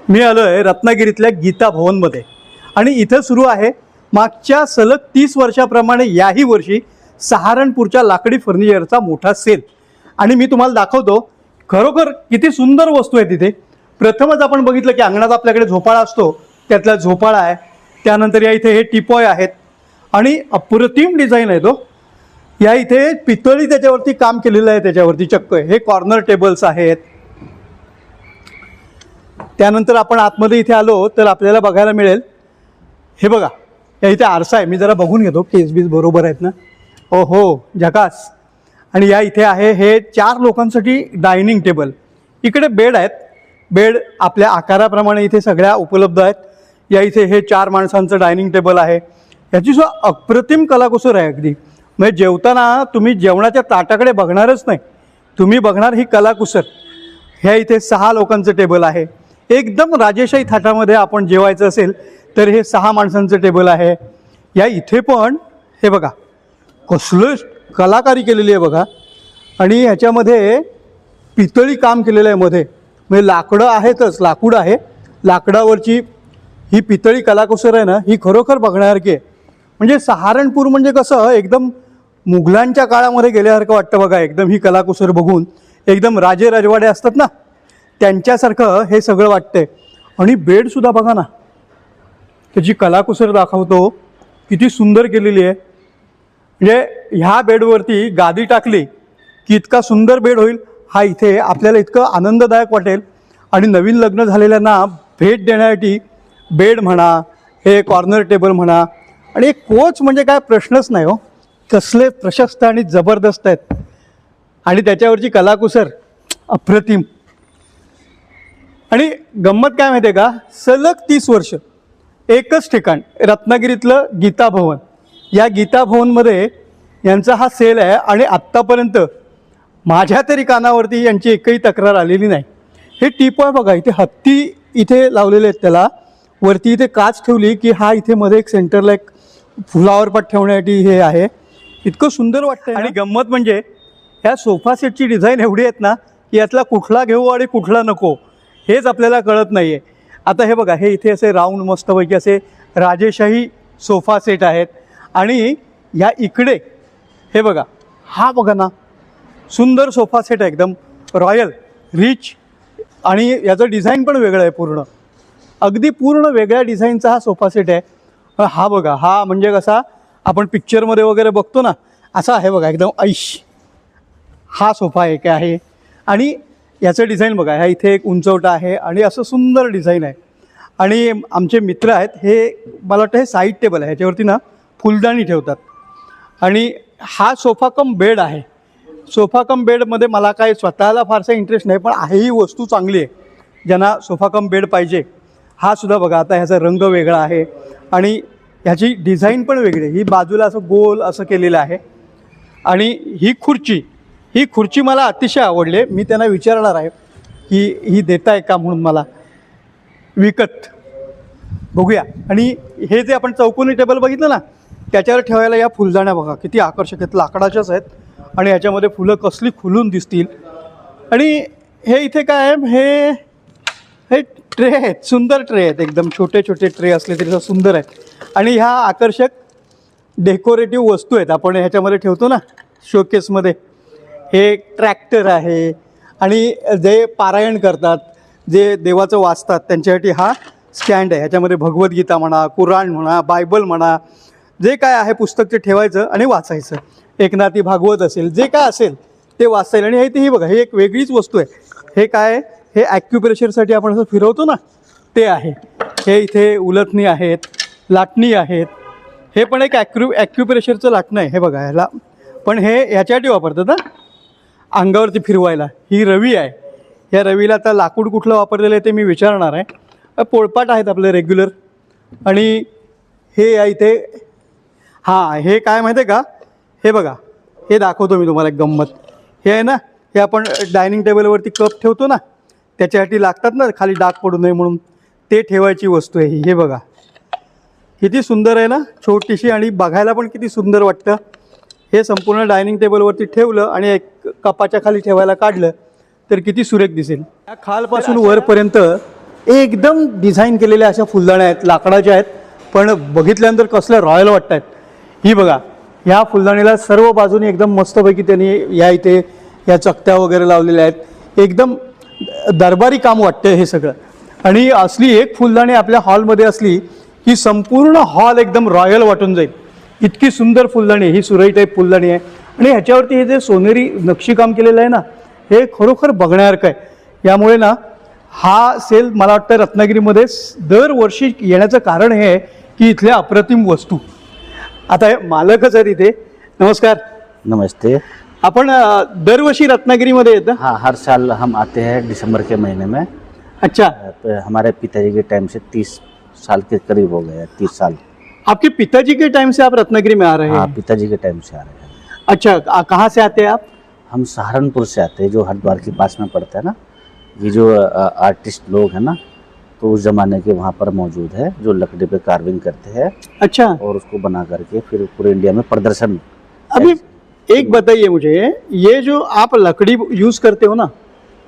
मी आलो आहे रत्नागिरीतल्या गीता भवनमध्ये आणि इथं सुरू आहे मागच्या सलग 30 वर्षाप्रमाणे याही वर्षी सहारनपूरच्या लाकडी फर्निचरचा मोठा सेल। आणि मी तुम्हाला दाखवतो खरोखर किती सुंदर वस्तू आहे तिथे। प्रथमच आपण बघितलं की अंगणात आपल्याकडे झोपाळा असतो, त्यातला झोपाळा आहे। त्यानंतर या इथे हे टिपॉय आहेत आणि अप्रतिम डिझाईन आहे तो। या इथे पितळी त्याच्यावरती काम केलेलं आहे, त्याच्यावरती चक्क हे कॉर्नर टेबल्स आहेत। त्यानंतर आपण आतमध्ये इथे आलो तर आपल्याला बघायला मिळेल, हे बघा या इथे आरसा आहे। मी जरा बघून घेतो केस बीस बरोबर आहेत ना। ओ हो झकास। आणि या इथे आहे हे 4 लोकांसाठी डायनिंग टेबल। इकडे बेड आहेत, बेड आपल्या आकाराप्रमाणे इथे सगळ्या उपलब्ध आहेत। या इथे हे 4 माणसांचं डायनिंग टेबल आहे। याची सुद्धा अप्रतिम कलाकुसर आहे अगदी। म्हणजे जेवताना तुम्ही जेवणाच्या ताटाकडे बघणारच नाही, तुम्ही बघणार ही कलाकुसर। ह्या इथे 6 लोकांचं टेबल आहे। एकदम राजेशाही थाटामध्ये आपण जेवायचं असेल तर हे 6 माणसांचं टेबल आहे। या इथे पण हे बघा कसलं कलाकारी केलेली आहे बघा। आणि ह्याच्यामध्ये पितळी काम केलेलं आहे मध्ये, म्हणजे लाकडं आहेतच, लाकूड आहे, लाकडावरची ही पितळी कलाकुसर आहे ना, ही खरोखर बघण्यासारखी आहे। म्हणजे सहारणपूर म्हणजे कसं एकदम मुघलांच्या काळामध्ये गेल्यासारखं वाटतं बघा। एकदम ही कलाकुसर बघून एकदम राजे राजवाडे असतात ना त्यांच्यासारखं हे सगळं वाटतंय। आणि बेडसुद्धा बघा ना, त्याची कलाकुसर दाखवतो किती सुंदर केलेली आहे। म्हणजे ह्या बेडवरती गादी टाकली की इतका सुंदर बेड होईल, हा इथे आपल्याला इतकं आनंददायक वाटेल। आणि नवीन लग्न झालेल्यांना भेट देण्यासाठी बेड म्हणा, हे कॉर्नर टेबल म्हणा, आणि एक कोच म्हणजे काय प्रश्नच नाही हो। कसले प्रशस्त आणि जबरदस्त आहेत आणि त्याच्यावरची कलाकुसर अप्रतिम। आणि गंमत काय माहिती आहे का, सलग 30 वर्ष एकच ठिकाण रत्नागिरीतलं गीता भवन, या गीता भवनमध्ये यांचा हा सेल आहे। आणि आत्तापर्यंत माझ्या तरी कानावरती यांची एकही तक्रार आलेली नाही। हे टिपॉय बघा, इथे हत्ती इथे लावलेले आहेत, त्याला वरती इथे काच ठेवली की हा इथे मध्ये एक सेंटरला एक फ्लावर पॉट ठेवण्यासाठी हे आहे। इतकं सुंदर वाटतं। आणि गंमत म्हणजे ह्या सोफा सेटची डिझाईन एवढी आहेत ना की यातला कुठला घेऊ आणि कुठला नको हेच आपल्याला कळत नाही आहे। आता हे बघा, हे इथे असे राऊंड मस्तपैकी असे राजेशाही सोफा सेट आहेत। आणि या इकडे हे बघा, हा बघा ना सुंदर सोफा सेट आहे, एकदम रॉयल रिच, आणि याचं डिझाईन पण वेगळं आहे, पूर्ण अगदी पूर्ण वेगळ्या डिझाईनचा हा सोफा सेट आहे। हा बघा, हा म्हणजे कसा आपण पिक्चरमध्ये वगैरे बघतो ना असा आहे बघा, एकदम ऐश हा सोफा एक आहे। आणि याचं डिझाईन बघा, ह्या इथे एक उंचवटा आहे आणि असं सुंदर डिझाईन आहे। आणि आमचे मित्र आहेत, हे मला वाटतं हे साईड टेबल आहे, ह्याच्यावरती ना फुलदाणी ठेवतात। आणि हा सोफा कम बेड आहे। सोफा कम बेडमध्ये मला काय स्वतःला फारसा इंटरेस्ट नाही, पण आहे ही वस्तू चांगली आहे ज्यांना सोफा कम बेड पाहिजे। हा सुद्धा बघा, आता ह्याचा रंग वेगळा आहे आणि ह्याची डिझाईन पण वेगळी आहे। ही बाजूला असं गोल असं केलेलं आहे। आणि ही खुर्ची मला अतिशय आवडली। मी त्यांना विचारणार आहे की ही देताय का म्हणून मला विकत, बघूया। आणि हे जे आपण चौकोनी टेबल बघितलं ना त्याच्यावर ठेवायला या फुलदाण्या बघा किती आकर्षक आहेत, लाकडाच्याच आहेत आणि ह्याच्यामध्ये फुलं कसली खुलून दिसतील। आणि हे इथे काय आहे, हे ट्रे आहेत, सुंदर ट्रे आहेत, एकदम छोटे छोटे ट्रे असले तरी सुंदर आहेत। आणि ह्या आकर्षक डेकोरेटिव्ह वस्तू आहेत, आपण ह्याच्यामध्ये ठेवतो ना शोकेसमध्ये। हे ट्रॅक्टर आहे आणि जे पारायण करतात, जे देवाचं वाचतात त्यांच्यासाठी हा स्टँड आहे। ह्याच्यामध्ये भगवद्गीता म्हणा, कुराण म्हणा, बायबल म्हणा, जे काय आहे पुस्तक ते ठेवायचं आणि वाचायचं। एकनाथी भागवत असेल, जे काय असेल ते वाचता येईल। आणि हे ही बघा, ही एक वेगळीच वस्तू आहे। हे काय आहे, हे ॲक्युप्रेशरसाठी आपण असं फिरवतो ना ते आहे। हे इथे उलथणी आहेत, लाटणी आहेत। हे पण एक ॲक्युप्रेशरचं लाटणं आहे, हे बघा। ह्याला पण हे ह्याच्यासाठी वापरतात ना, अंगावरती फिरवायला। ही रवी आहे, या रवीला आता लाकूड कुठलं वापरलेलं आहे ते मी विचारणार आहे। पोळपाट आहेत आपले रेग्युलर। आणि हे या इथे, हां हे काय माहिती आहे का, हे बघा, हे दाखवतो मी तुम्हाला एक गंमत। हे आहे ना, हे आपण डायनिंग टेबलवरती कप ठेवतो ना त्याच्यासाठी लागतात ना खाली डाग पडू नये म्हणून, ते ठेवायची वस्तू आहे ही। हे बघा किती सुंदर आहे ना, छोटीशी, आणि बघायला पण किती सुंदर वाटतं। हे संपूर्ण डायनिंग टेबलवरती ठेवलं आणि एक कपाच्या खाली ठेवायला काढलं तर किती सुरेख दिसेल। या खालपासून वरपर्यंत एकदम डिझाईन केलेल्या अशा फुलदाण्या आहेत, लाकडाच्या आहेत, पण बघितल्यानंतर कसल्या रॉयल वाटत आहेत. ही बघा, ह्या फुलदाणीला सर्व बाजूने एकदम मस्तपैकी त्यांनी या इथे या चकत्या वगैरे लावलेल्या आहेत. एकदम दरबारी काम वाटतं हे सगळं. आणि असली एक फुलदाणी आपल्या हॉलमध्ये असली की संपूर्ण हॉल एकदम रॉयल वाटून जाईल. इतकी सुंदर फुलदाणी, ही सुरई टाईप फुलदाणी आहे. आणि ह्याच्यावरती हे जे सोनेरी नक्षीकाम केलेलं आहे ना, हे खरोखर बघण्यासारखं आहे. यामुळे ना हा सेल मला वाटतं रत्नागिरीमध्ये दरवर्षी येण्याचं कारण हे आहे की इथल्या अप्रतिम वस्तू. आता हे मालकच आहेत इथे. नमस्कार. नमस्ते. आपण दरवर्षी रत्नागिरीमध्ये येतं? हाँ, हर साल हम आते हैं दिसंबर के महीने में. अच्छा. तो हमारे पिताजी के टाइम से 30 साल के करीब हो गए हैं. 30 साल. आपके पिताजी के टाइम से आप रत्नागिरी में आ रहे हैं? हाँ, पिताजी के टाइम से आ रहे हैं. अच्छा, कहाँ से आते हैं आप? हम सहारनपुर से आते हैं, जो हरिद्वार के पास में पड़ता है ना. ये जो आर्टिस्ट लोग हैं ना, तो उस जमाने के वहाँ पर मौजूद है, जो लकड़ी पे कार्विंग करते हैं. अच्छा. और उसको बना करके फिर पूरे इंडिया में प्रदर्शन. अभी एक बताइए मुझे, ये जो आप लकड़ी यूज करते हो ना,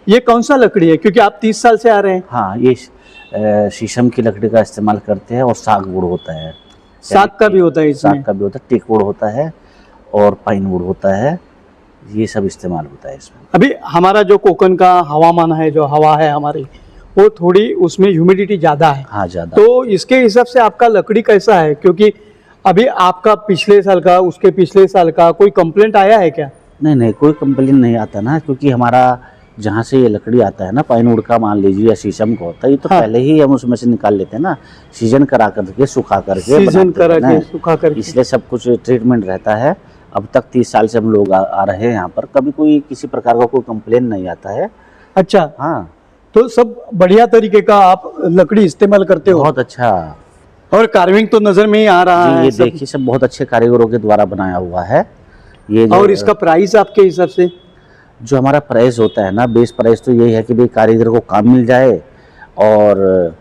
ये कौन सा लकड़ी है? क्योंकि आप 30 साल से आ रहे हैं. हाँ, ये शीशम की लकड़ी का इस्तेमाल करते हैं और सागवुड होता है. साग का भी होता है इसमें? साग का भी होता है, टीकवुड होता है और पाइन वुड होता है. ये सब इस्तेमाल होता है इसमें. अभी हमारा जो कोकण का हवामान है, जो हवा है हमारी, वो थोड़ी उसमें ह्यूमिडिटी ज़्यादा है. हाँ, ज़्यादा. तो इसके हिसाब से आपका लकड़ी कैसा है? क्योंकि अभी आपका पिछले साल का, उसके पिछले साल का कोई कंप्लेंट आया है क्या? नहीं, कोई कंप्लेन नहीं आता ना, क्योंकि हमारा जहाँ से ये लकड़ी आता है ना, पाइन वुड का मान लीजिए या शीशम का होता है, ये तो हाँ. पहले ही हम उसमें से निकाल लेते हैं ना, सीजन करा करके, सुखा करके सीजन बनाते करा हैं के, ना. सुखा करके. इसलिए सब कुछ ट्रीटमेंट रहता है. अब तक 30 साल से हम लोग आ रहे हैं यहाँ पर, कभी कोई किसी प्रकार का कोई कंप्लेन नहीं आता है. अच्छा. हाँ, तो सब बढ़िया तरीके का आप लकड़ी इस्तेमाल करते हो. बहुत अच्छा. और कार्विंग तो नजर में ही आ रहा जी, है. ये देखिए, सब बहुत अच्छे कारीगरों के द्वारा बनाया हुआ है ये. और इसका प्राइस आपके हिसाब से? जो हमारा प्राइस होता है ना, बेस प्राइस तो यही है कि भाई कारीगर को काम मिल जाए. और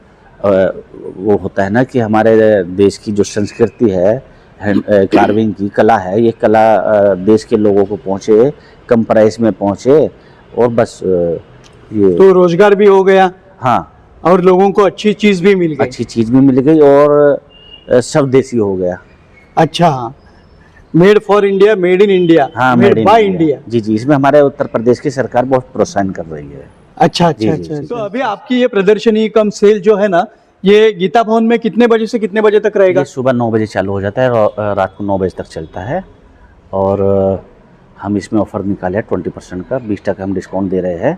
वो होता है ना कि हमारे देश की जो संस्कृति है, कार्विंग की कला है, ये कला देश के लोगों को पहुँचे, कम प्राइस में पहुँचे, और बस ये तो रोजगार भी हो गया. हाँ, और लोगों को अच्छी चीज भी मिल गई. अच्छी चीज़ भी मिल गई और सब देसी हो गया. अच्छा. Made for India, made in India. हाँ, मेड बाय इंडिया. जी, इसमें हमारे उत्तर प्रदेश की सरकार बहुत प्रोत्साहन कर रही है. अच्छा. जी, अच्छा. जी. तो अभी आपकी ये प्रदर्शनी कम सेल जो है ना, ये गीता भवन में कितने बजे से कितने बजे तक रहेगा? ये सुबह 9 बजे चालू हो जाता है और रात को 9 बजे तक चलता है. और हम इसमें ऑफर निकाले हैं 20% का, 20% हम डिस्काउंट दे रहे हैं.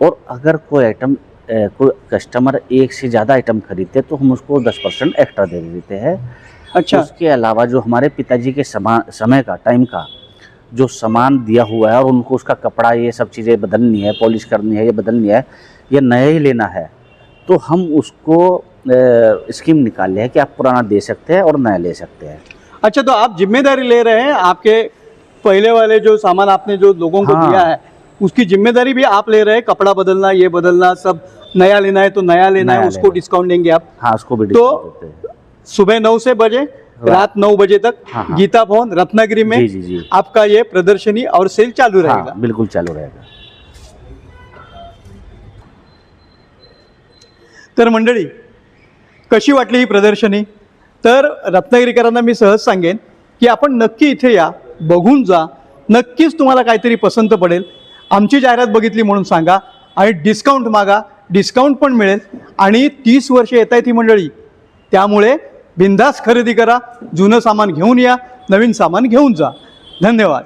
और अगर कोई आइटम, कोई कस्टमर एक से ज़्यादा आइटम खरीदते तो हम उसको 10% एक्स्ट्रा दे देते हैं. अच्छा. उसके अलावा जो हमारे पिताजी के समय का, टाइम का जो सामान दिया हुआ है, और उनको उसका कपड़ा, ये सब चीज़ें बदलनी है, पॉलिश करनी है, ये बदलनी है, ये नया ही लेना है, तो हम उसको स्कीम निकाले हैं कि आप पुराना दे सकते हैं और नया ले सकते हैं. अच्छा, तो आप जिम्मेदारी ले रहे हैं, आपके पहले वाले जो सामान आपने जो लोगों को हाँ. दिया है, उसकी जिम्मेदारी भी आप ले रहे हैं. कपड़ा बदलना, ये बदलना, सब नया लेना है तो नया लेना है, नया उसको लेना। डिस्काउंट देंगे आप. हाँ, उसको भी तो डिस्काउंट देते हैं. सुबह 9 से बजे रात 9 बजे तक हाँ. गीता भवन रत्नागिरी में जी. आपका ये प्रदर्शनी और सेल चालू रहेगा. हाँ, बिल्कुल चालू रहेगा. तर मंडळी, कशी वाटली ही प्रदर्शनी? तर रत्नागिरीकरांना मी सहज सांगेन की आपण नक्की इथे या, बघून जा, नक्कीच तुम्हाला काहीतरी पसंत पडेल. आमची जाहिरात बघितली म्हणून सांगा आणि डिस्काउंट मागा, डिस्काउंट पण मिळेल. आणि 30 वर्ष येत आहेत ही मंडळी, त्यामुळे बिंदास खरेदी करा, जुनं सामान घेऊन या, नवीन सामान घेऊन जा. धन्यवाद.